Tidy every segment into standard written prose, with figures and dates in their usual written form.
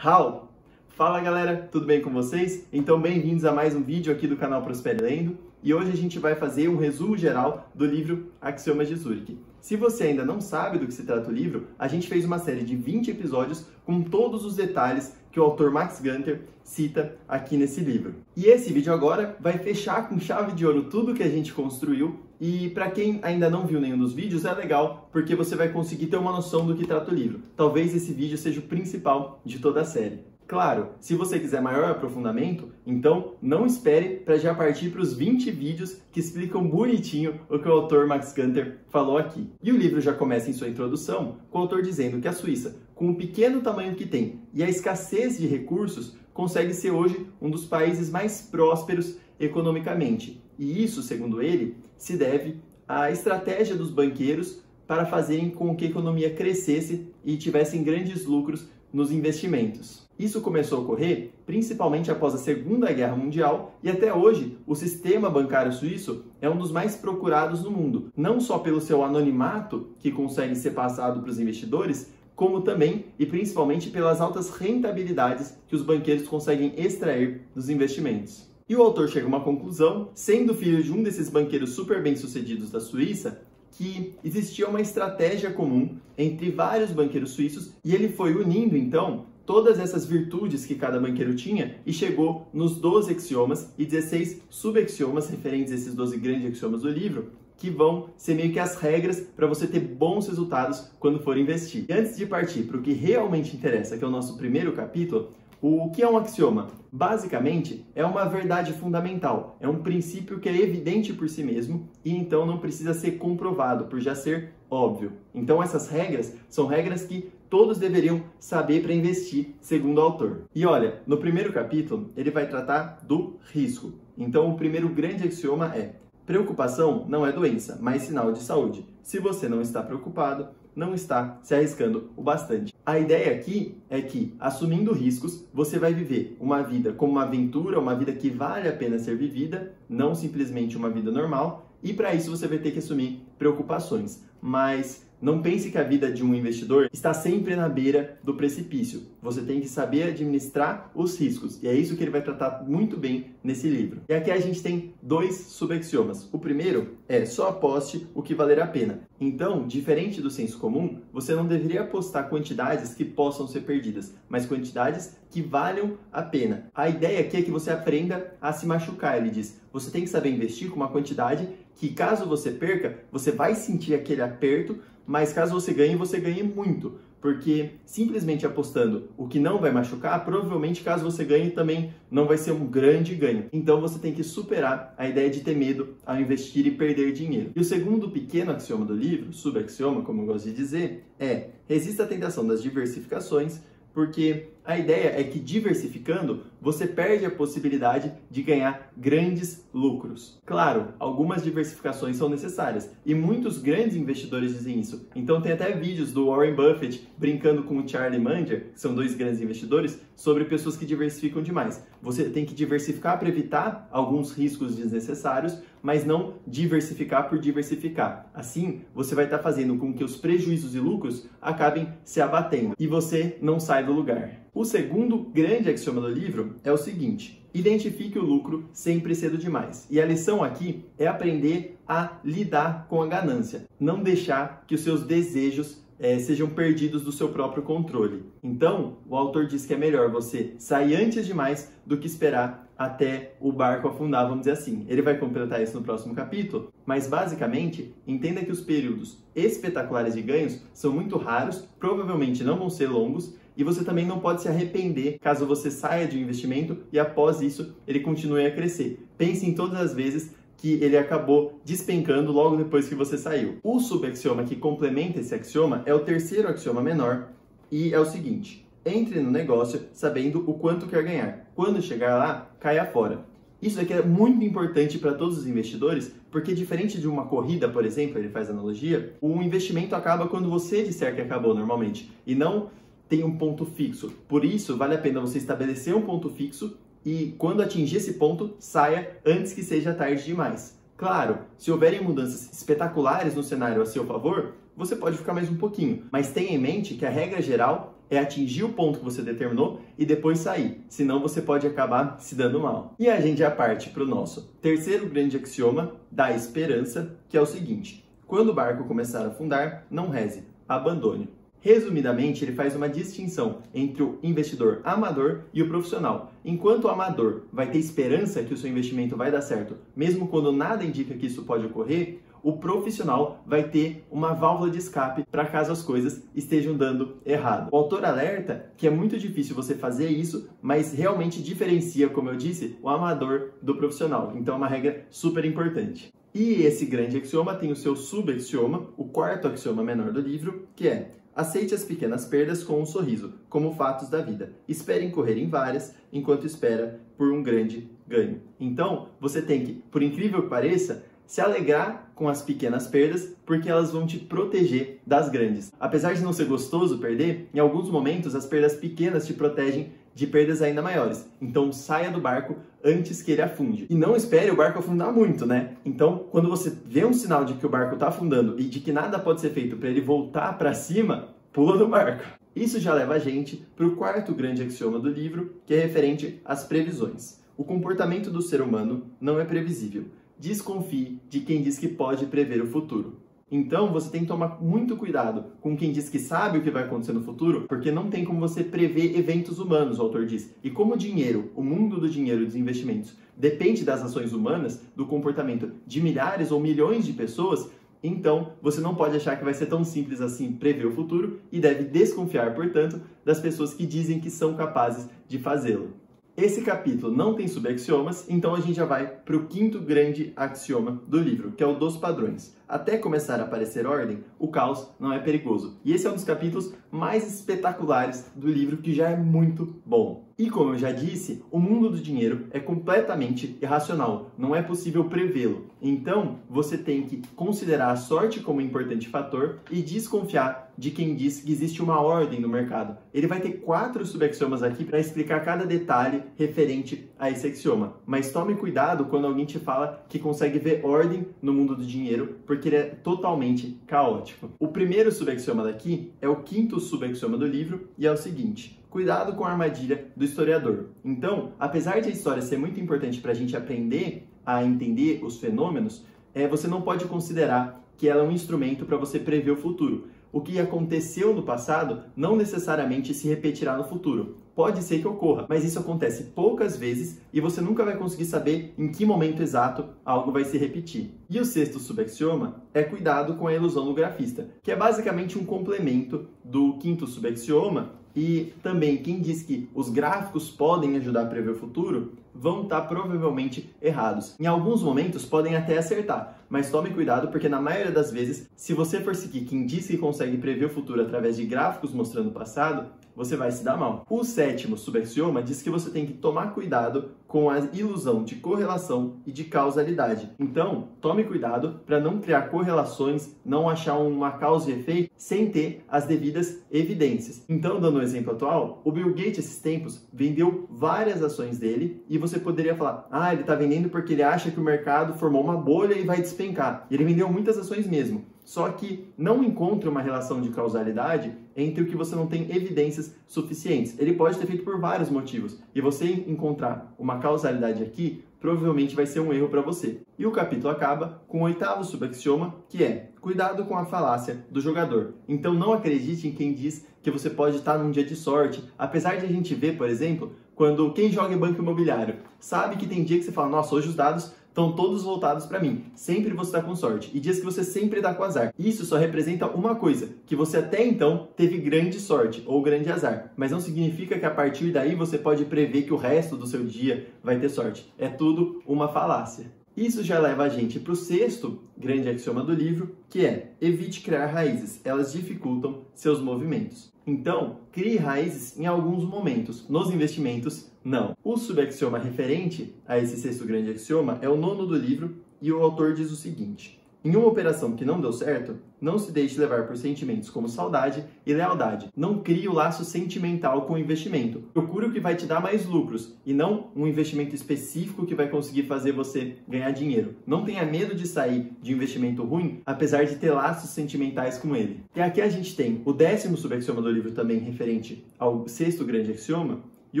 How? Fala galera, tudo bem com vocês? Então bem-vindos a mais um vídeo aqui do canal Prospere Lendo e hoje a gente vai fazer um resumo geral do livro Axiomas de Zurich. Se você ainda não sabe do que se trata o livro, a gente fez uma série de 20 episódios com todos os detalhes que o autor Max Gunter cita aqui nesse livro. E esse vídeo agora vai fechar com chave de ouro tudo que a gente construiu e para quem ainda não viu nenhum dos vídeos é legal porque você vai conseguir ter uma noção do que trata o livro. Talvez esse vídeo seja o principal de toda a série. Claro, se você quiser maior aprofundamento, então não espere para já partir para os 20 vídeos que explicam bonitinho o que o autor Max Gunter falou aqui. E o livro já começa em sua introdução com o autor dizendo que a Suíça, com o pequeno tamanho que tem e a escassez de recursos, consegue ser hoje um dos países mais prósperos economicamente. E isso, segundo ele, se deve à estratégia dos banqueiros para fazerem com que a economia crescesse e tivessem grandes lucros nos investimentos. Isso começou a ocorrer principalmente após a Segunda Guerra Mundial e até hoje o sistema bancário suíço é um dos mais procurados no mundo, não só pelo seu anonimato que consegue ser passado para os investidores, como também e principalmente pelas altas rentabilidades que os banqueiros conseguem extrair dos investimentos. E o autor chega a uma conclusão, sendo filho de um desses banqueiros super bem-sucedidos da Suíça, que existia uma estratégia comum entre vários banqueiros suíços e ele foi unindo, então, todas essas virtudes que cada banqueiro tinha e chegou nos 12 axiomas e 16 subaxiomas referentes a esses 12 grandes axiomas do livro, que vão ser meio que as regras para você ter bons resultados quando for investir. E antes de partir para o que realmente interessa, que é o nosso primeiro capítulo, o que é um axioma? Basicamente, é uma verdade fundamental, é um princípio que é evidente por si mesmo e então não precisa ser comprovado, por já ser óbvio. Então essas regras são regras que todos deveriam saber para investir, segundo o autor. E olha, no primeiro capítulo, ele vai tratar do risco. Então o primeiro grande axioma é: preocupação não é doença, mas sinal de saúde. Se você não está preocupado, não está se arriscando o bastante. A ideia aqui é que, assumindo riscos, você vai viver uma vida como uma aventura, uma vida que vale a pena ser vivida, não simplesmente uma vida normal, e para isso você vai ter que assumir preocupações. Mas não pense que a vida de um investidor está sempre na beira do precipício. Você tem que saber administrar os riscos. E é isso que ele vai tratar muito bem nesse livro. E aqui a gente tem dois subaxiomas. O primeiro é: só aposte o que valer a pena. Então, diferente do senso comum, você não deveria apostar quantidades que possam ser perdidas, mas quantidades que valham a pena. A ideia aqui é que você aprenda a se machucar, ele diz. Você tem que saber investir com uma quantidade que, caso você perca, você vai sentir aquele aperto, mas caso você ganhe muito, porque simplesmente apostando o que não vai machucar, provavelmente caso você ganhe também não vai ser um grande ganho. Então você tem que superar a ideia de ter medo ao investir e perder dinheiro. E o segundo pequeno axioma do livro, subaxioma, como eu gosto de dizer, é: resista à tentação das diversificações, porque a ideia é que diversificando, você perde a possibilidade de ganhar grandes lucros. Claro, algumas diversificações são necessárias e muitos grandes investidores dizem isso. Então tem até vídeos do Warren Buffett brincando com o Charlie Munger, que são dois grandes investidores, sobre pessoas que diversificam demais. Você tem que diversificar para evitar alguns riscos desnecessários, mas não diversificar por diversificar. Assim, você vai estar fazendo com que os prejuízos e lucros acabem se abatendo e você não sai do lugar. O segundo grande axioma do livro é o seguinte: identifique o lucro sempre cedo demais. E a lição aqui é aprender a lidar com a ganância, não deixar que os seus desejos sejam perdidos do seu próprio controle. Então, o autor diz que é melhor você sair antes demais do que esperar até o barco afundar, vamos dizer assim. Ele vai completar isso no próximo capítulo, mas basicamente, entenda que os períodos espetaculares de ganhos são muito raros, provavelmente não vão ser longos, e você também não pode se arrepender caso você saia de um investimento e após isso ele continue a crescer. Pense em todas as vezes que ele acabou despencando logo depois que você saiu. O subaxioma que complementa esse axioma é o terceiro axioma menor e é o seguinte: entre no negócio sabendo o quanto quer ganhar. Quando chegar lá, caia fora. Isso aqui é muito importante para todos os investidores, porque diferente de uma corrida, por exemplo, ele faz analogia, o investimento acaba quando você disser que acabou normalmente, e não tem um ponto fixo. Por isso, vale a pena você estabelecer um ponto fixo e, quando atingir esse ponto, saia antes que seja tarde demais. Claro, se houverem mudanças espetaculares no cenário a seu favor, você pode ficar mais um pouquinho, mas tenha em mente que a regra geral é atingir o ponto que você determinou e depois sair, senão você pode acabar se dando mal. E a gente já parte para o nosso terceiro grande axioma da esperança, que é o seguinte: quando o barco começar a afundar, não reze, abandone. Resumidamente, ele faz uma distinção entre o investidor amador e o profissional. Enquanto o amador vai ter esperança que o seu investimento vai dar certo, mesmo quando nada indica que isso pode ocorrer, o profissional vai ter uma válvula de escape para caso as coisas estejam dando errado. O autor alerta que é muito difícil você fazer isso, mas realmente diferencia, como eu disse, o amador do profissional. Então é uma regra super importante. E esse grande axioma tem o seu subaxioma, o quarto axioma menor do livro, que é: aceite as pequenas perdas com um sorriso, como fatos da vida. Espere incorrer em várias, enquanto espera por um grande ganho. Então, você tem que, por incrível que pareça, se alegrar com as pequenas perdas, porque elas vão te proteger das grandes. Apesar de não ser gostoso perder, em alguns momentos as perdas pequenas te protegem de perdas ainda maiores. Então saia do barco antes que ele afunde. E não espere o barco afundar muito, né? Então, quando você vê um sinal de que o barco está afundando e de que nada pode ser feito para ele voltar para cima, pula do barco. Isso já leva a gente para o quarto grande axioma do livro, que é referente às previsões. O comportamento do ser humano não é previsível. Desconfie de quem diz que pode prever o futuro. Então, você tem que tomar muito cuidado com quem diz que sabe o que vai acontecer no futuro, porque não tem como você prever eventos humanos, o autor diz. E como o dinheiro, o mundo do dinheiro e dos investimentos, depende das ações humanas, do comportamento de milhares ou milhões de pessoas, então você não pode achar que vai ser tão simples assim prever o futuro e deve desconfiar, portanto, das pessoas que dizem que são capazes de fazê-lo. Esse capítulo não tem subaxiomas, então a gente já vai para o quinto grande axioma do livro, que é o dos padrões. Até começar a aparecer ordem, o caos não é perigoso. E esse é um dos capítulos mais espetaculares do livro, que já é muito bom. E como eu já disse, o mundo do dinheiro é completamente irracional, não é possível prevê-lo. Então, você tem que considerar a sorte como um importante fator e desconfiar de quem diz que existe uma ordem no mercado. Ele vai ter 4 subaxiomas aqui para explicar cada detalhe referente a esse axioma. Mas tome cuidado quando alguém te fala que consegue ver ordem no mundo do dinheiro, porque ele é totalmente caótico. O primeiro subaxioma daqui é o quinto subaxioma do livro e é o seguinte: cuidado com a armadilha do historiador. Então, apesar de a história ser muito importante para a gente aprender a entender os fenômenos, você não pode considerar que ela é um instrumento para você prever o futuro. O que aconteceu no passado não necessariamente se repetirá no futuro. Pode ser que ocorra, mas isso acontece poucas vezes e você nunca vai conseguir saber em que momento exato algo vai se repetir. E o sexto subaxioma é cuidado com a ilusão do grafista, que é basicamente um complemento do quinto subaxioma. E também quem diz que os gráficos podem ajudar a prever o futuro vão estar provavelmente errados. Em alguns momentos podem até acertar, mas tome cuidado porque na maioria das vezes, se você for seguir quem diz que consegue prever o futuro através de gráficos mostrando o passado, você vai se dar mal. O sétimo subaxioma diz que você tem que tomar cuidado com a ilusão de correlação e de causalidade. Então, tome cuidado para não criar correlações, não achar uma causa e efeito sem ter as devidas evidências. Então, dando um exemplo atual, o Bill Gates, esses tempos, vendeu várias ações dele e você poderia falar: ele está vendendo porque ele acha que o mercado formou uma bolha e vai despencar. E ele vendeu muitas ações mesmo. Só que não encontra uma relação de causalidade entre o que você não tem evidências suficientes. Ele pode ter feito por vários motivos. E você encontrar uma causalidade aqui, provavelmente vai ser um erro para você. E o capítulo acaba com o oitavo subaxioma, que é: cuidado com a falácia do jogador. Então não acredite em quem diz que você pode estar num dia de sorte. Apesar de a gente ver, por exemplo, quando quem joga em banco imobiliário sabe que tem dia que você fala: nossa, hoje os dados estão todos voltados para mim. Sempre você está com sorte. E dias que você sempre dá com azar. Isso só representa uma coisa: que você até então teve grande sorte ou grande azar. Mas não significa que a partir daí você pode prever que o resto do seu dia vai ter sorte. É tudo uma falácia. Isso já leva a gente para o sexto grande axioma do livro, que é: evite criar raízes. Elas dificultam seus movimentos. Então, crie raízes em alguns momentos. Nos investimentos, não. O subaxioma referente a esse sexto grande axioma é o nono do livro e o autor diz o seguinte: Em uma operação que não deu certo, não se deixe levar por sentimentos como saudade e lealdade. Não crie o laço sentimental com o investimento. Procure o que vai te dar mais lucros e não um investimento específico que vai conseguir fazer você ganhar dinheiro. Não tenha medo de sair de um investimento ruim, apesar de ter laços sentimentais com ele. E aqui a gente tem o 10º subaxioma do livro também referente ao 6º grande axioma, e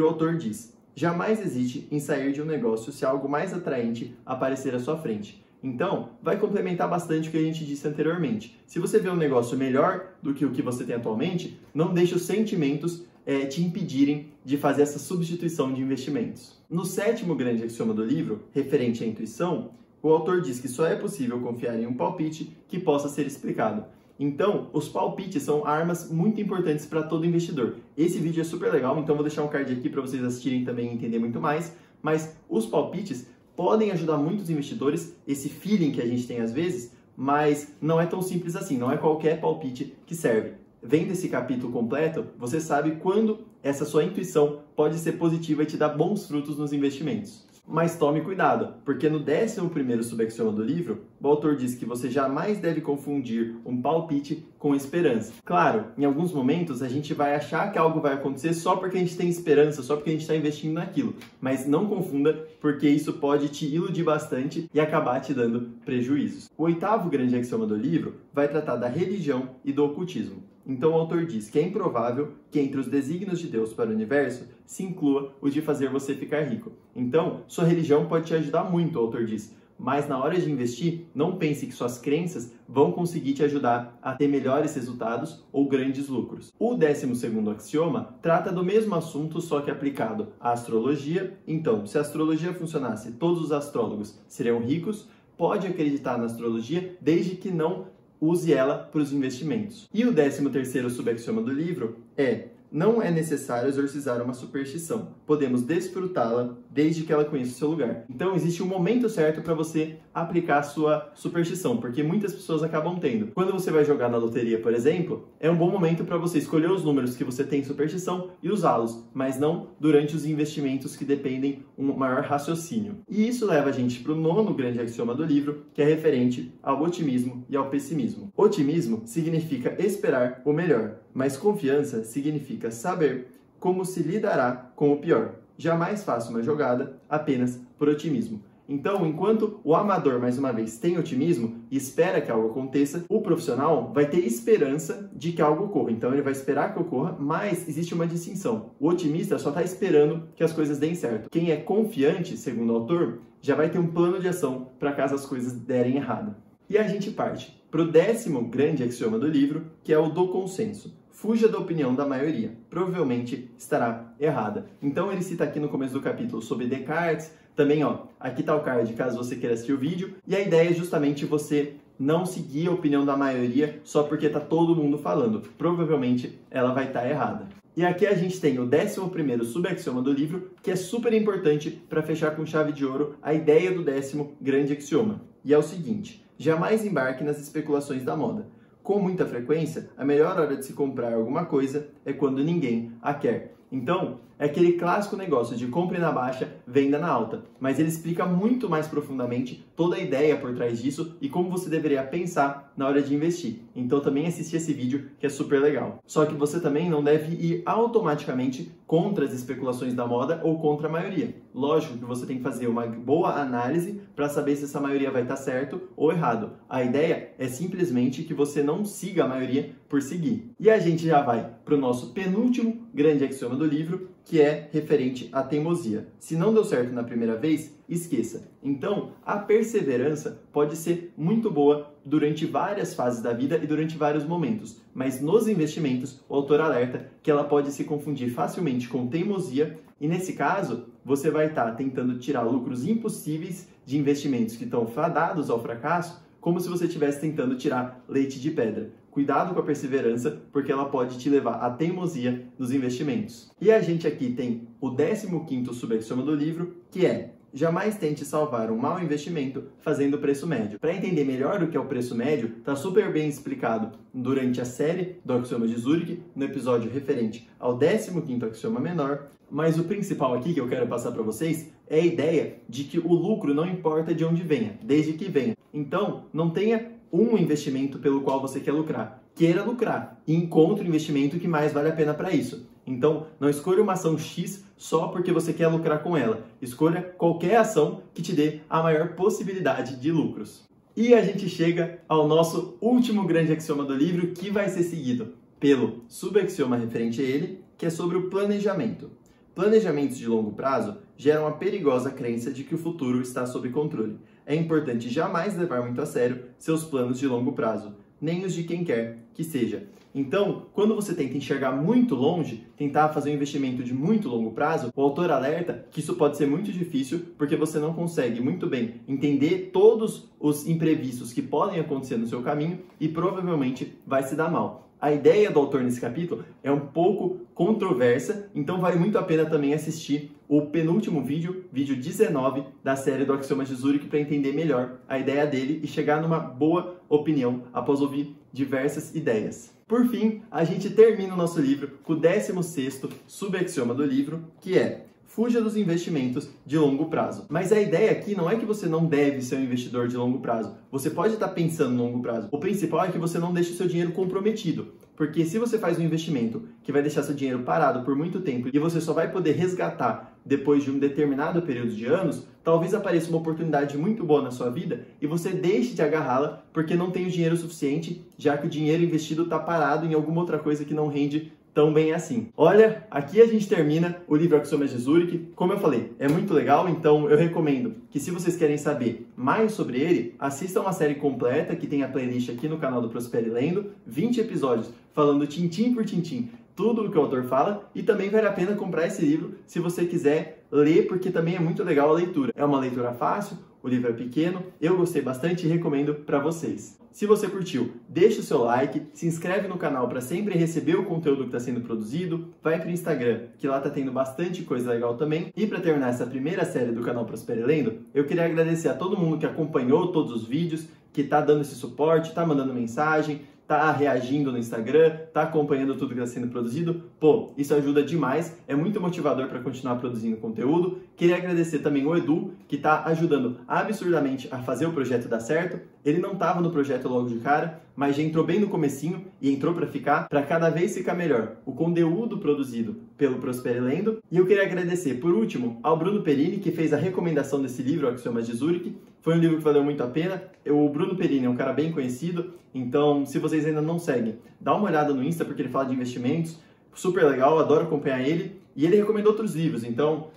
o autor diz: jamais hesite em sair de um negócio se algo mais atraente aparecer à sua frente. Então, vai complementar bastante o que a gente disse anteriormente. Se você vê um negócio melhor do que o que você tem atualmente, não deixe os sentimentos te impedirem de fazer essa substituição de investimentos. No 7º grande axioma do livro, referente à intuição, o autor diz que só é possível confiar em um palpite que possa ser explicado. Então, os palpites são armas muito importantes para todo investidor. Esse vídeo é super legal, então vou deixar um card aqui para vocês assistirem também e entender muito mais. Mas os palpites podem ajudar muitos investidores, esse feeling que a gente tem às vezes, mas não é tão simples assim, não é qualquer palpite que serve. Vendo esse capítulo completo, você sabe quando essa sua intuição pode ser positiva e te dar bons frutos nos investimentos. Mas tome cuidado, porque no 11º subaxioma do livro, o autor diz que você jamais deve confundir um palpite com esperança. Claro, em alguns momentos a gente vai achar que algo vai acontecer só porque a gente tem esperança, só porque a gente está investindo naquilo. Mas não confunda, porque isso pode te iludir bastante e acabar te dando prejuízos. O 8º grande axioma do livro vai tratar da religião e do ocultismo. Então o autor diz que é improvável que entre os desígnios de Deus para o universo se inclua o de fazer você ficar rico. Então, sua religião pode te ajudar muito, o autor diz, mas na hora de investir, não pense que suas crenças vão conseguir te ajudar a ter melhores resultados ou grandes lucros. O 12º axioma trata do mesmo assunto, só que aplicado à astrologia. Então, se a astrologia funcionasse, todos os astrólogos seriam ricos. Pode acreditar na astrologia, desde que não use ela para os investimentos. E o 13º subaxioma do livro é: não é necessário exorcizar uma superstição. Podemos desfrutá-la desde que ela conheça o seu lugar. Então existe um momento certo para você aplicar a sua superstição, porque muitas pessoas acabam tendo. Quando você vai jogar na loteria, por exemplo, é um bom momento para você escolher os números que você tem superstição e usá-los, mas não durante os investimentos que dependem um maior raciocínio. E isso leva a gente para o 9º grande axioma do livro, que é referente ao otimismo e ao pessimismo. Otimismo significa esperar o melhor, mas confiança significa saber como se lidará com o pior. Jamais faça uma jogada apenas por otimismo. Então, enquanto o amador, mais uma vez, tem otimismo e espera que algo aconteça, o profissional vai ter esperança de que algo ocorra. Então, ele vai esperar que ocorra, mas existe uma distinção. O otimista só está esperando que as coisas deem certo. Quem é confiante, segundo o autor, já vai ter um plano de ação para caso as coisas derem errado. E a gente parte para o 10º grande axioma do livro, que é o do consenso. Fuja da opinião da maioria, provavelmente estará errada. Então ele cita aqui no começo do capítulo sobre Descartes, também aqui está o card caso você queira assistir o vídeo, e a ideia é justamente você não seguir a opinião da maioria só porque está todo mundo falando, provavelmente ela vai estar errada. E aqui a gente tem o 11º subaxioma do livro, que é super importante para fechar com chave de ouro a ideia do 10º grande axioma, e é o seguinte: jamais embarque nas especulações da moda. Com muita frequência, a melhor hora de se comprar alguma coisa é quando ninguém a quer. Então, é aquele clássico negócio de compre na baixa, venda na alta. Mas ele explica muito mais profundamente toda a ideia por trás disso e como você deveria pensar na hora de investir. Então também assiste esse vídeo que é super legal. Só que você também não deve ir automaticamente contra as especulações da moda ou contra a maioria. Lógico que você tem que fazer uma boa análise para saber se essa maioria vai estar certo ou errado. A ideia é simplesmente que você não siga a maioria por seguir. E a gente já vai para o nosso penúltimo grande axioma do livro, que é referente à teimosia. Se não deu certo na primeira vez, esqueça. Então, a perseverança pode ser muito boa durante várias fases da vida e durante vários momentos, mas nos investimentos, o autor alerta que ela pode se confundir facilmente com teimosia, e nesse caso, você vai estar tentando tirar lucros impossíveis de investimentos que estão fadados ao fracasso, como se você estivesse tentando tirar leite de pedra. Cuidado com a perseverança, porque ela pode te levar à teimosia nos investimentos. E a gente aqui tem o 15º subaxioma do livro, que é: jamais tente salvar um mau investimento fazendo o preço médio. Para entender melhor o que é o preço médio, está super bem explicado durante a série do axioma de Zurich, no episódio referente ao 15º axioma menor. Mas o principal aqui que eu quero passar para vocês é a ideia de que o lucro não importa de onde venha, desde que venha. Então, não tenha um investimento pelo qual você quer lucrar. Queira lucrar e encontre o investimento que mais vale a pena para isso. Então, não escolha uma ação X só porque você quer lucrar com ela. Escolha qualquer ação que te dê a maior possibilidade de lucros. E a gente chega ao nosso último grande axioma do livro, que vai ser seguido pelo subaxioma referente a ele, que é sobre o planejamento. Planejamentos de longo prazo geram a perigosa crença de que o futuro está sob controle. É importante jamais levar muito a sério seus planos de longo prazo, nem os de quem quer que seja. Então, quando você tenta enxergar muito longe, tentar fazer um investimento de muito longo prazo, o autor alerta que isso pode ser muito difícil porque você não consegue muito bem entender todos os imprevistos que podem acontecer no seu caminho e provavelmente vai se dar mal. A ideia do autor nesse capítulo é um pouco controversa, então vale muito a pena também assistir o penúltimo vídeo 19 da série do Axioma de Zurich, para entender melhor a ideia dele e chegar numa boa opinião após ouvir diversas ideias. Por fim, a gente termina o nosso livro com o 16º subaxioma do livro, que é: fuja dos investimentos de longo prazo. Mas a ideia aqui não é que você não deve ser um investidor de longo prazo. Você pode estar pensando no longo prazo. O principal é que você não deixe o seu dinheiro comprometido. Porque se você faz um investimento que vai deixar seu dinheiro parado por muito tempo e você só vai poder resgatar depois de um determinado período de anos, talvez apareça uma oportunidade muito boa na sua vida e você deixe de agarrá-la porque não tem o dinheiro suficiente, já que o dinheiro investido está parado em alguma outra coisa que não rende tão bem assim. Olha, aqui a gente termina o livro Axiomas de Zurich. Como eu falei, é muito legal, então eu recomendo que, se vocês querem saber mais sobre ele, assistam a série completa, que tem a playlist aqui no canal do Prospere Lendo, 20 episódios falando tintim por tintim tudo o que o autor fala, e também vale a pena comprar esse livro se você quiser ler, porque também é muito legal a leitura. É uma leitura fácil, o livro é pequeno, eu gostei bastante e recomendo para vocês. Se você curtiu, deixa o seu like, se inscreve no canal para sempre receber o conteúdo que está sendo produzido, vai para o Instagram, que lá está tendo bastante coisa legal também. E para terminar essa primeira série do canal Prospere Lendo, eu queria agradecer a todo mundo que acompanhou todos os vídeos, que está dando esse suporte, está mandando mensagem, tá reagindo no Instagram, tá acompanhando tudo que está sendo produzido. Pô, isso ajuda demais, é muito motivador para continuar produzindo conteúdo. Queria agradecer também o Edu, que está ajudando absurdamente a fazer o projeto dar certo. Ele não estava no projeto logo de cara, mas já entrou bem no comecinho e entrou para ficar, para cada vez ficar melhor o conteúdo produzido pelo Prospere Lendo. E eu queria agradecer, por último, ao Bruno Perini, que fez a recomendação desse livro, Axiomas de Zurich. Foi um livro que valeu muito a pena. O Bruno Perini é um cara bem conhecido, então se vocês ainda não seguem, dá uma olhada no Insta, porque ele fala de investimentos, super legal, adoro acompanhar ele. E ele recomendou outros livros, então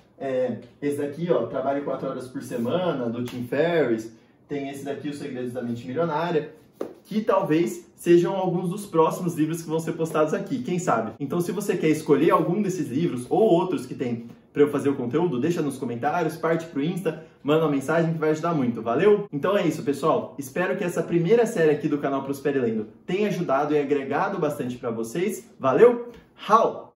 esse daqui, ó, Trabalhe 4 horas por semana, do Tim Ferriss. Tem esse daqui, Os Segredos da Mente Milionária, que talvez sejam alguns dos próximos livros que vão ser postados aqui, quem sabe? Então, se você quer escolher algum desses livros ou outros que tem para eu fazer o conteúdo, deixa nos comentários, parte pro Insta, manda uma mensagem que vai ajudar muito, valeu? Então é isso, pessoal. Espero que essa primeira série aqui do canal Prospere Lendo tenha ajudado e agregado bastante para vocês. Valeu? Hau!